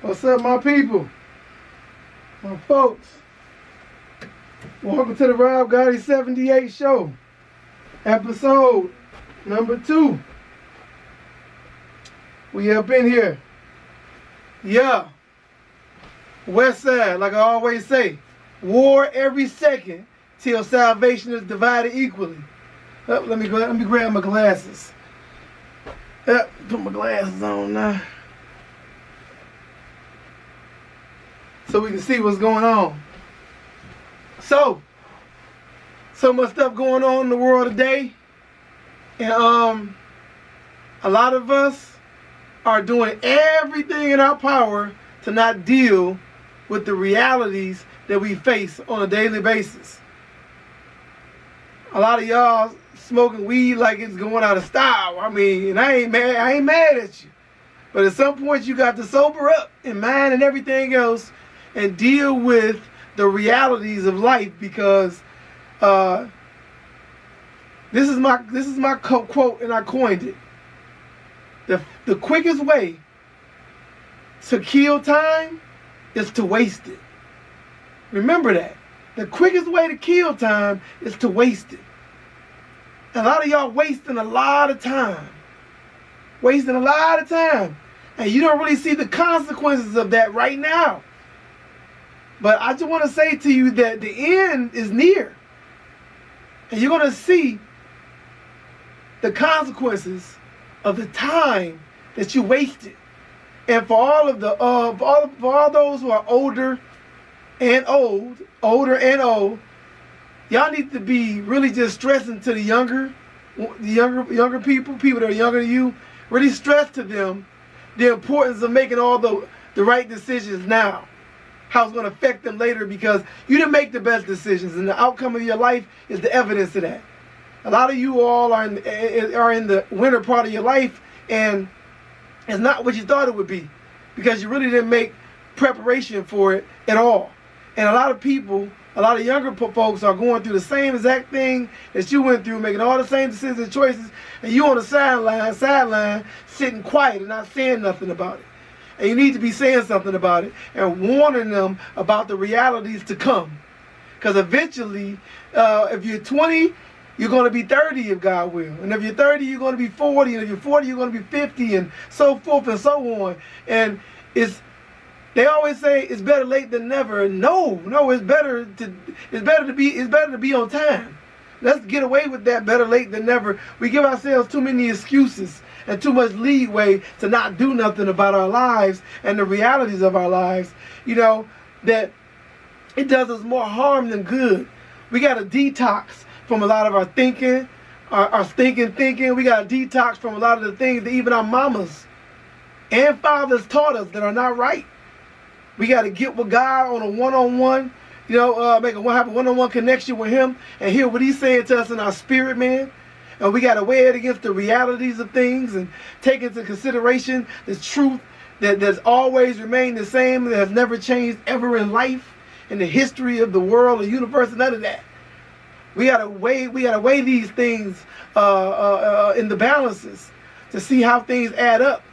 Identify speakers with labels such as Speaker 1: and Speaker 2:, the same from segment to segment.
Speaker 1: What's up, my people? My folks. Welcome to the Rob Gotti 78 show. Episode number 2. We up in here. Yeah. West side, like I always say. War every second till salvation is divided equally. Let me grab my glasses. Put my glasses on now, so we can see what's going on. So much stuff going on in the world today, and a lot of us are doing everything in our power to not deal with the realities that we face on a daily basis. A lot of y'all smoking weed like it's going out of style. I mean, and I ain't mad at you. But at some point you got to sober up in mind and everything else and deal with the realities of life, because this is my quote, and I coined it. The quickest way to kill time is to waste it. Remember that. The quickest way to kill time is to waste it. A lot of y'all wasting a lot of time. And you don't really see the consequences of that right now. But I just want to say to you that the end is near. And you're going to see the consequences of the time that you wasted. And for all of the for all those who are older and old, y'all need to be really just stressing to the younger people that are younger than you. Really stress to them the importance of making all the right decisions now. How it's going to affect them later, because you didn't make the best decisions, and the outcome of your life is the evidence of that. A lot of you all are in the winter part of your life, and it's not what you thought it would be, because you really didn't make preparation for it at all. And a lot of people, a lot of younger folks are going through the same exact thing that you went through, making all the same decisions and choices, and you on the sideline, sitting quiet and not saying nothing about it. And you need to be saying something about it and warning them about the realities to come. Because eventually, if you're 20, you're going to be 30 if God will. And if you're 30, you're going to be 40. And if you're 40, you're going to be 50, and so forth and so on. And they always say it's better late than never. No, it's better to be on time. Let's get away with that better late than never. We give ourselves too many excuses and too much leeway to not do nothing about our lives and the realities of our lives. You know, that it does us more harm than good. We got to detox from a lot of our thinking, our stinking thinking. We got to detox from a lot of the things that even our mamas and fathers taught us that are not right. We got to get with God on a one-on-one, make a one-on-one connection with Him and hear what He's saying to us in our spirit, man. And we got to weigh it against the realities of things and take into consideration the truth that's always remained the same, that has never changed ever in life, in the history of the world, the universe, and none of that. We got to weigh these things in the balances to see how things add up,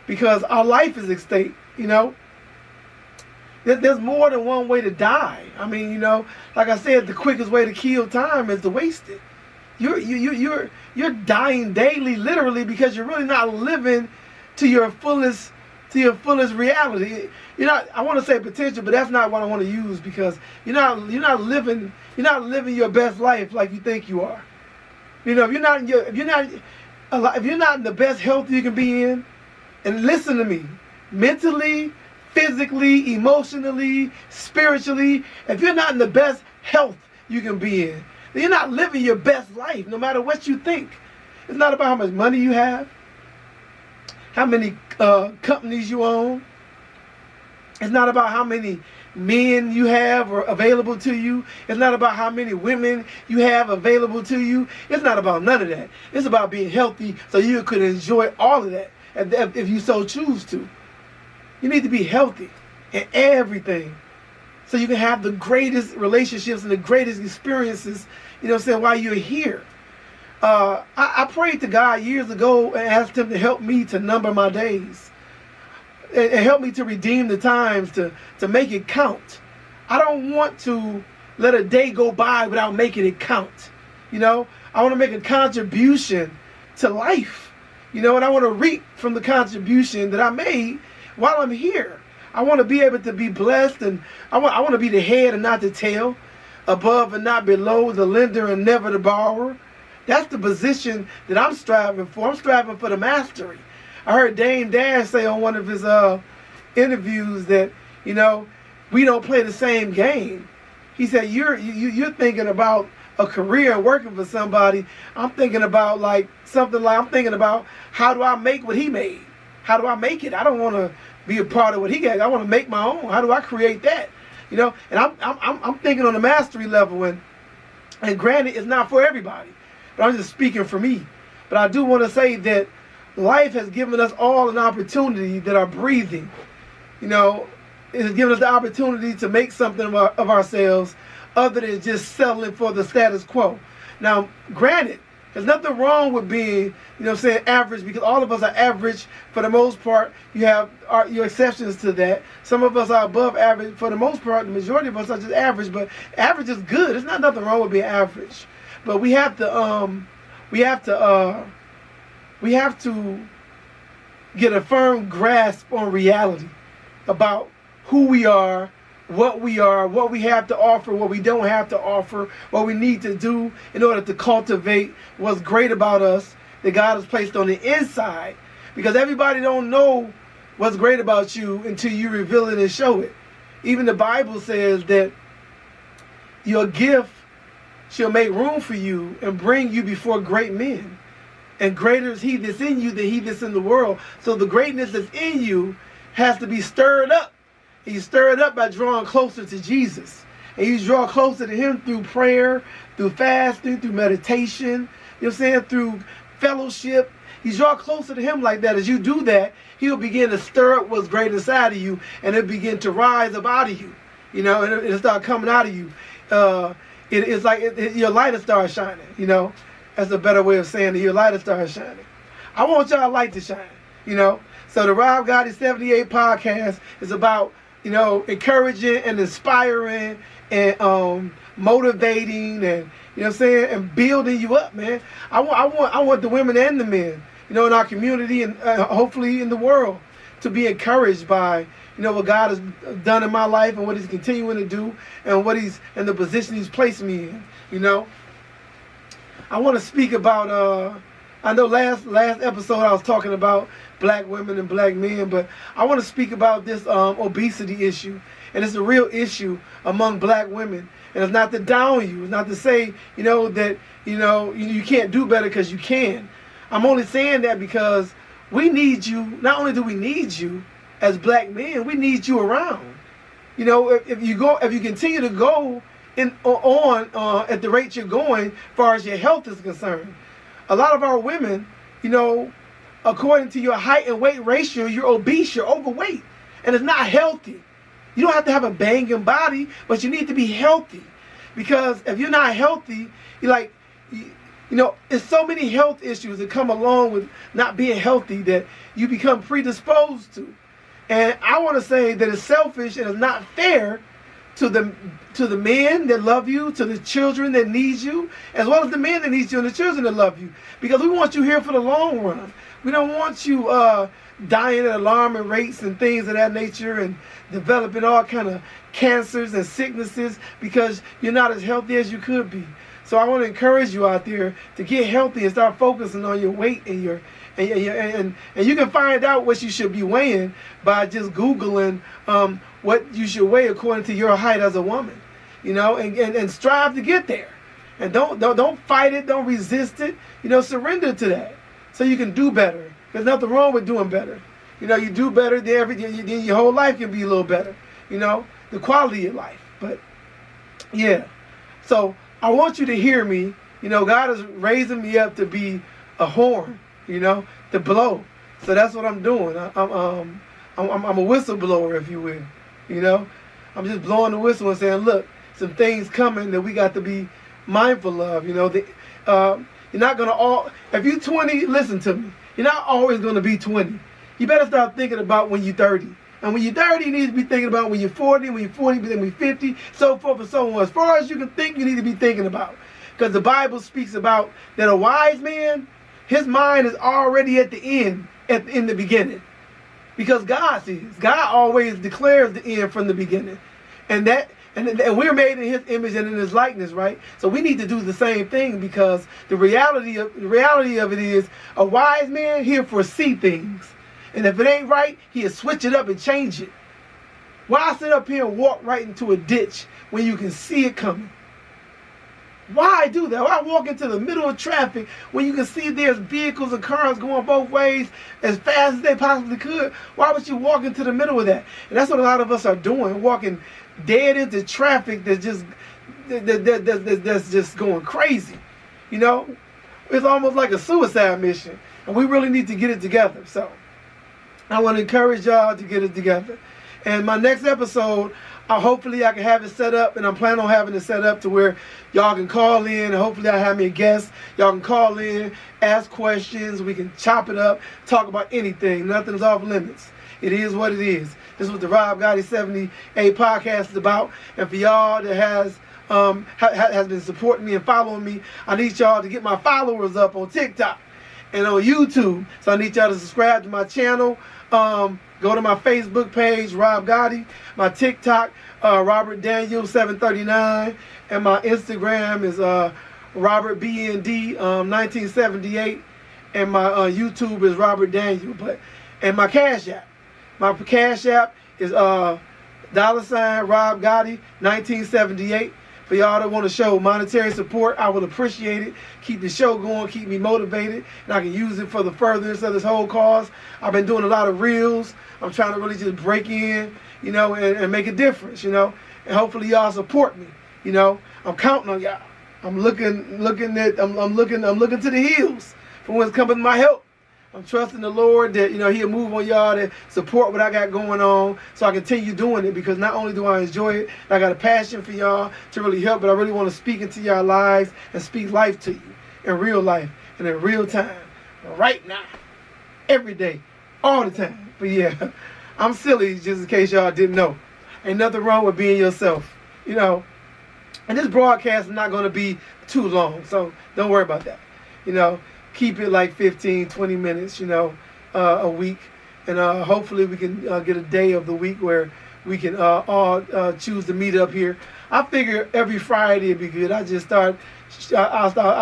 Speaker 1: because our life is at stake, There's more than one way to die. I mean, like I said, the quickest way to kill time is to waste it. You're dying daily, literally, because you're really not living to your fullest reality. I want to say potential, but that's not what I want to use, because you're not living your best life like you think you are. If you're not in the best health you can be in, and listen to me, mentally, physically, emotionally, spiritually, if you're not in the best health you can be in, then you're not living your best life, no matter what you think. It's not about how much money you have, how many companies you own. It's not about how many men you have or available to you. It's not about how many women you have available to you. It's not about none of that. It's about being healthy so you could enjoy all of that if you so choose to. You need to be healthy in everything so you can have the greatest relationships and the greatest experiences, while you're here. I prayed to God years ago and asked Him to help me to number my days. and help me to redeem the times, to make it count. I don't want to let a day go by without making it count. You know, I want to make a contribution to life. You know, and I want to reap from the contribution that I made while I'm here. I want to be able to be blessed, and I want to be the head and not the tail, above and not below, the lender and never the borrower. That's the position that I'm striving for. I'm striving for the mastery. I heard Dame Dash say on one of his interviews that, you know, we don't play the same game. He said, you're thinking about a career and working for somebody. I'm thinking about I'm thinking about, how do I make what he made? How do I make it? I don't want to be a part of what he got. I want to make my own. How do I create that? You know, and I'm thinking on the mastery level, and granted, it's not for everybody, but I'm just speaking for me. But I do want to say that life has given us all an opportunity that are breathing. You know, it has given us the opportunity to make something of ourselves other than just settling for the status quo. Now, granted, there's nothing wrong with being, average, because all of us are average for the most part. You have your exceptions to that. Some of us are above average for the most part. The majority of us are just average, but average is good. There's not nothing wrong with being average. But we have to get a firm grasp on reality about who we are, what we have to offer, what we don't have to offer, what we need to do in order to cultivate what's great about us that God has placed on the inside. Because everybody don't know what's great about you until you reveal it and show it. Even the Bible says that your gift shall make room for you and bring you before great men. And greater is he that's in you than he that's in the world. So the greatness that's in you has to be stirred up. You stir it up by drawing closer to Jesus. And you draw closer to him through prayer, through fasting, through meditation, through fellowship. You draw closer to him like that. As you do that, he'll begin to stir up what's great inside of you, and it'll begin to rise up out of you. And it'll start coming out of you. It's like your light will start shining. That's a better way of saying it. Your light will start shining. I want y'all light to shine. So the Rob Gotti 78 podcast is about encouraging and inspiring and motivating and and building you up, man. I want the women and the men, in our community and hopefully in the world, to be encouraged by what God has done in my life and what he's continuing to do and what he's in the position he's placed me in. I want to speak about I know last episode I was talking about black women and black men, but I want to speak about this obesity issue. And it's a real issue among black women. And it's not to down you. It's not to say, that, you can't do better because you can. I'm only saying that because we need you. Not only do we need you as black men, we need you around. If you continue to go on at the rate you're going, as far as your health is concerned, a lot of our women, according to your height and weight ratio, you're obese, you're overweight. And it's not healthy. You don't have to have a banging body, but you need to be healthy. Because if you're not healthy, there's so many health issues that come along with not being healthy that you become predisposed to. And I want to say that it's selfish and it's not fair to the men that love you, to the children that need you, as well as the men that need you and the children that love you. Because we want you here for the long run. We don't want you dying at alarming rates and things of that nature and developing all kind of cancers and sicknesses because you're not as healthy as you could be. So I want to encourage you out there to get healthy and start focusing on your weight and and you can find out what you should be weighing by just Googling what you should weigh according to your height as a woman, and strive to get there. And don't fight it, don't resist it, surrender to that so you can do better. There's nothing wrong with doing better. You do better, then your whole life can be a little better, the quality of life. But yeah, so I want you to hear me. God is raising me up to be a horn, to blow. So that's what I'm doing. I'm a whistleblower, if you will. I'm just blowing the whistle and saying, look, some things coming that we got to be mindful of. You're not gonna if you're 20, listen to me. You're not always gonna be 20. You better start thinking about when you're 30. And when you're 30, you need to be thinking about when you're 40. When you're 40, then when you're 50, so forth and so on. As far as you can think, you need to be thinking about. Because the Bible speaks about that a wise man, his mind is already at the end, in the beginning. Because God sees. God always declares the end from the beginning. And we're made in his image and in his likeness, right? So we need to do the same thing, because the reality of it is a wise man, he'll foresee things. And if it ain't right, he'll switch it up and change it. Why sit up here and walk right into a ditch when you can see it coming? Why do that? Why walk into the middle of traffic when you can see there's vehicles and cars going both ways as fast as they possibly could? Why would you walk into the middle of that? And that's what a lot of us are doing, walking dead into traffic that's just going crazy. You know? It's almost like a suicide mission. And we really need to get it together. So I want to encourage y'all to get it together. And my next episode, hopefully I can have it set up, and I'm planning on having it set up to where y'all can call in. Hopefully I have me a guest. Y'all can call in, ask questions. We can chop it up, talk about anything. Nothing's off limits. It is what it is. This is what the Rob Gotti 78 podcast is about. And for y'all that has been supporting me and following me, I need y'all to get my followers up on TikTok and on YouTube. So I need y'all to subscribe to my channel. Go to my Facebook page, Rob Gotti. My TikTok, Robert Daniel 739, and my Instagram is Robert BND 1978, and my YouTube is Robert Daniel. And my Cash App is $Rob Gotti 1978. For y'all that want to show monetary support, I would appreciate it. Keep the show going, keep me motivated, and I can use it for the furtherance of this whole cause. I've been doing a lot of reels. I'm trying to really just break in, you know, and make a difference, you know. And hopefully y'all support me, you know. I'm counting on y'all. I'm looking to the hills for when's coming my help. I'm trusting the Lord that, you know, he'll move on y'all to support what I got going on, so I continue doing it, because not only do I enjoy it, I got a passion for y'all to really help, but I really want to speak into y'all lives and speak life to you in real life and in real time, right now, every day, all the time. But yeah, I'm silly, just in case y'all didn't know. Ain't nothing wrong with being yourself, you know. And this broadcast is not going to be too long, so don't worry about that, you know. Keep it like 15, 20 minutes, you know, a week. And hopefully we can get a day of the week where we can all choose to meet up here. I figure every Friday would be good. I'll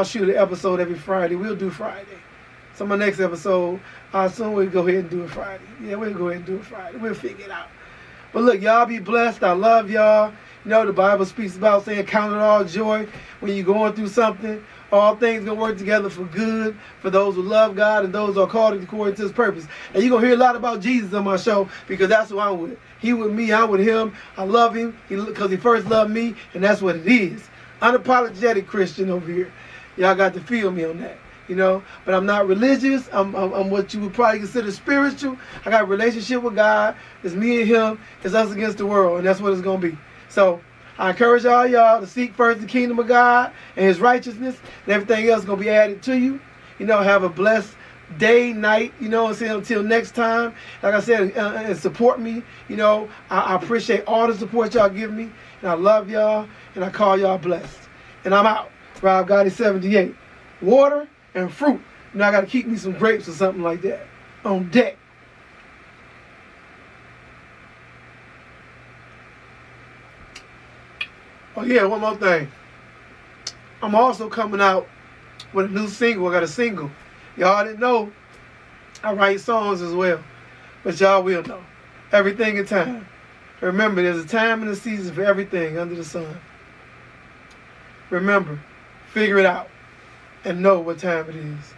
Speaker 1: shoot an episode every Friday. We'll do Friday. So my next episode, I assume we'll go ahead and do it Friday. Yeah, we'll go ahead and do it Friday. We'll figure it out. But look, y'all be blessed. I love y'all. You know, the Bible speaks about saying, count it all joy when you're going through something. All things going to work together for good for those who love God and those who are called according to his purpose. And you're going to hear a lot about Jesus on my show, because that's who I'm with. He with me, I'm with him. I love him because he first loved me, and that's what it is. Unapologetic Christian over here. Y'all got to feel me on that, you know. But I'm not religious. I'm what you would probably consider spiritual. I got a relationship with God. It's me and him. It's us against the world, and that's what it's going to be. So I encourage y'all to seek first the kingdom of God and his righteousness, and everything else is going to be added to you. You know, have a blessed day, night, you know, until next time. Like I said, and support me. You know, I appreciate all the support y'all give me, and I love y'all, and I call y'all blessed. And I'm out. Rob Gotti 78. Water and fruit. You know, I got to keep me some grapes or something like that on deck. Oh yeah, one more thing. I'm also coming out with a new single. I got a single. Y'all didn't know I write songs as well, but y'all will know. Everything in time. Remember, there's a time and a season for everything under the sun. Remember, figure it out and know what time it is.